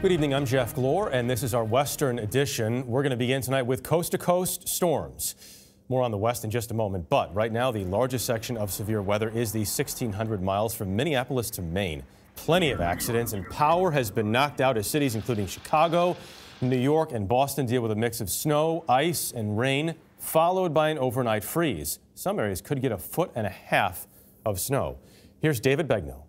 Good evening, I'm Jeff Glore, and this is our Western edition. We're going to begin tonight with coast-to-coast storms. More on the west in just a moment, but right now the largest section of severe weather is the 1,600 miles from Minneapolis to Maine. Plenty of accidents, and power has been knocked out as cities including Chicago, New York, and Boston deal with a mix of snow, ice, and rain, followed by an overnight freeze. Some areas could get 1.5 feet of snow. Here's David Begnaud.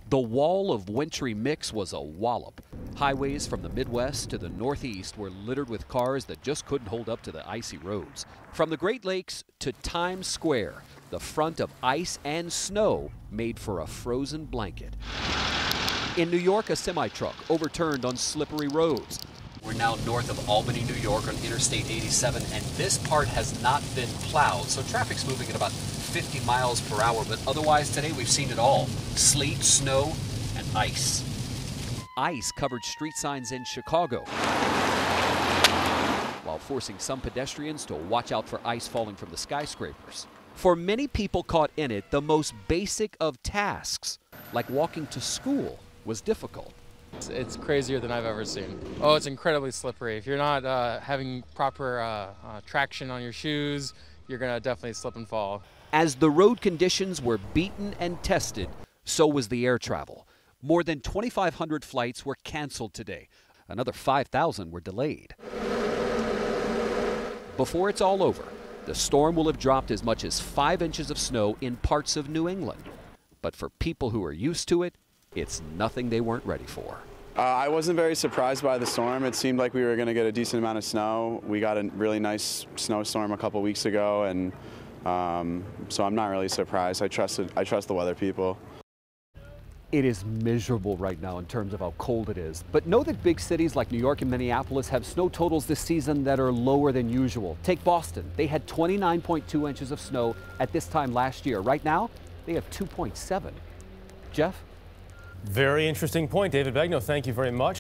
The wall of wintry mix was a wallop. Highways from the Midwest to the Northeast were littered with cars that just couldn't hold up to the icy roads. From the Great Lakes to Times Square, the front of ice and snow made for a frozen blanket. In New York, a semi-truck overturned on slippery roads. We're now north of Albany, New York on Interstate 87, and this part has not been plowed, so traffic's moving at about 50 miles per hour, but otherwise today we've seen it all. Sleet, snow, and ice. Ice covered street signs in Chicago, while forcing some pedestrians to watch out for ice falling from the skyscrapers. For many people caught in it, the most basic of tasks, like walking to school, was difficult. It's crazier than I've ever seen. Oh, it's incredibly slippery. If you're not having proper traction on your shoes, you're going to definitely slip and fall. As the road conditions were beaten and tested, so was the air travel. More than 2,500 flights were canceled today. Another 5,000 were delayed. Before it's all over, the storm will have dropped as much as 5 inches of snow in parts of New England. But for people who are used to it, it's nothing they weren't ready for. I wasn't very surprised by the storm. It seemed like we were going to get a decent amount of snow. We got a really nice snowstorm a couple weeks ago, and so I'm not really surprised. I trust the weather people. It is miserable right now in terms of how cold it is. But know that big cities like New York and Minneapolis have snow totals this season that are lower than usual. Take Boston. They had 29.2 inches of snow at this time last year. Right now, they have 2.7. Jeff? Very interesting point, David Begnaud. Thank you very much.